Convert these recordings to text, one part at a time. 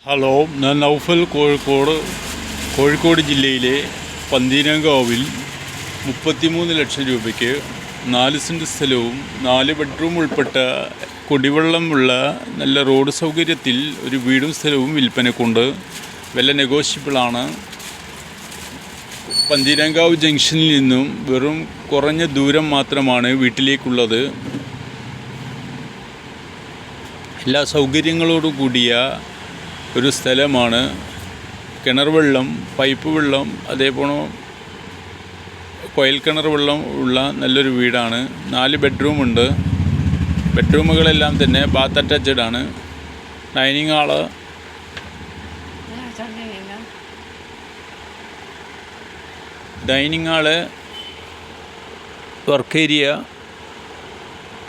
Hello, ഞാൻ നൗഫൽ കോഴിക്കോട് ജില്ലയിലെ പന്തീരങ്കാവിൽ 33 ലക്ഷം രൂപയ്ക്ക് 4 സെൻറ്റ് സ്ഥലവും 4 ബെഡ്റൂം ഉൾപ്പെട്ട കുടിവെള്ളമുള്ള നല്ല റോഡ് സൗകര്യത്തിൽ ഒരു വീടും സ്ഥലവും വിൽപ്പനക്കുണ്ട്. വില നെഗോഷ്യബിളാണ്. പന്തീരങ്കാവ് ജംഗ്ഷനിൽ നിന്നും വെറും കുറഞ്ഞ ദൂരം മാത്രമാണ് വീട്ടിലേക്കുള്ളത്. എല്ലാ സൗകര്യങ്ങളോടു കൂടിയ ഒരു സ്ഥലമാണ്. കിണർ വെള്ളം, പൈപ്പ് വെള്ളം, അതേപോലെ കുഴൽക്കിണർ വെള്ളം ഉള്ള നല്ലൊരു വീടാണ്. 4 ബെഡ്റൂമുണ്ട്. ബെഡ്റൂമുകളെല്ലാം തന്നെ ബാത്ത് അറ്റാച്ച്ഡ് ആണ്. Dining hall, work area,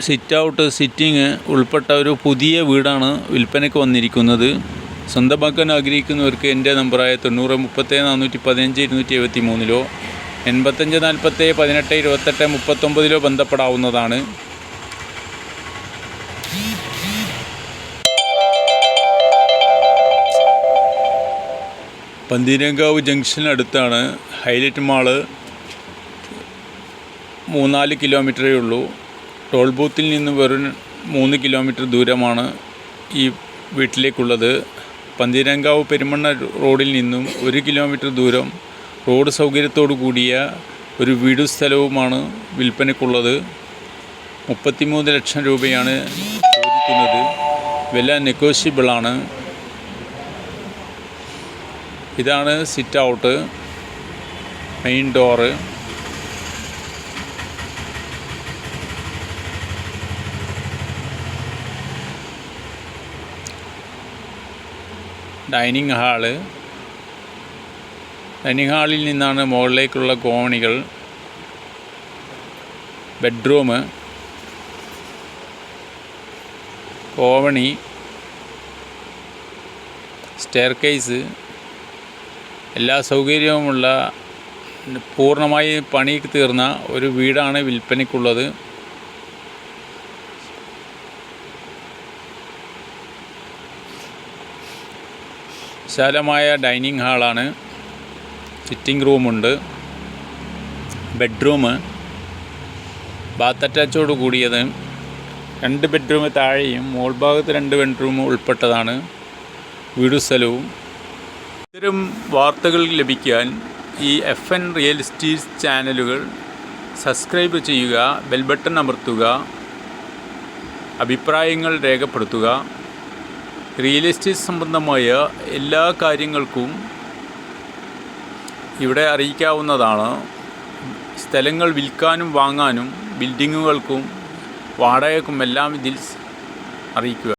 sit out, sitting ഉൾപ്പെട്ട ഒരു പുതിയ വീടാണ് വിൽപ്പനയ്ക്ക് വന്നിരിക്കുന്നത്. സ്വന്തമാക്കാൻ ആഗ്രഹിക്കുന്നവർക്ക് എൻ്റെ നമ്പറായ 90 37 415 273 85 47 18 28 39 ബന്ധപ്പെടാവുന്നതാണ്. പന്തീരങ്കാവ് ജംഗ്ഷനടുത്താണ് ഹൈലൈറ്റ് മാള്. 3-4 കിലോമീറ്ററേ ഉള്ളൂ. ടോൾ ബൂത്തിൽ നിന്ന് വെറും 3 കിലോമീറ്റർ ദൂരമാണ് ഈ വീട്ടിലേക്കുള്ളത്. പന്തീരങ്കാവ് പെരുമണ്ണ റോഡിൽ നിന്നും 1 കിലോമീറ്റർ ദൂരം റോഡ് സൗകര്യത്തോടു കൂടിയ ഒരു വീടും സ്ഥലവുമാണ് വിൽപ്പനക്കുള്ളത്. 33 ലക്ഷം രൂപയാണ് ചോദിക്കുന്നത്. വില നെഗോഷ്യബിളാണ്. ഇതാണ് sit out, main door, dining ഹാളിൽ നിന്നാണ് മുകളിലേക്കുള്ള കോണികൾ. ബെഡ്റൂം, കോവണി, സ്റ്റെയർകേസ്, എല്ലാ സൗകര്യവുമുള്ള പൂർണ്ണമായി പണി തീർന്ന ഒരു വീടാണ് വിൽപ്പനയ്ക്കുള്ളത്. വിശാലമായ ഡൈനിങ് ഹാളാണ്. സിറ്റിംഗ് റൂമുണ്ട്. ബെഡ്റൂം ബാത്ത് അറ്റാച്ചോട് കൂടിയത്. 2 ബെഡ്റൂം താഴെയും മുകൾ ഭാഗത്ത് 2 ബെഡ്റൂം ഉൾപ്പെട്ടതാണ് വീടും സ്ഥലവും. ഇത്തരം വാർത്തകൾ ലഭിക്കാൻ ഈ FN റിയൽ എസ്റ്റേറ്റ് ചാനലുകൾ സബ്സ്ക്രൈബ് ചെയ്യുക, ബെൽ ബട്ടൺ അമർത്തുക, അഭിപ്രായങ്ങൾ രേഖപ്പെടുത്തുക. റിയൽ എസ്റ്റേറ്റ് സംബന്ധമായ എല്ലാ കാര്യങ്ങൾക്കും ഇവിടെ അറിയിക്കാവുന്നതാണ്. സ്ഥലങ്ങൾ വിൽക്കാനും വാങ്ങാനും ബിൽഡിങ്ങുകൾക്കും വാടകയ്ക്കും എല്ലാം ഇതിൽ അറിയിക്കുക.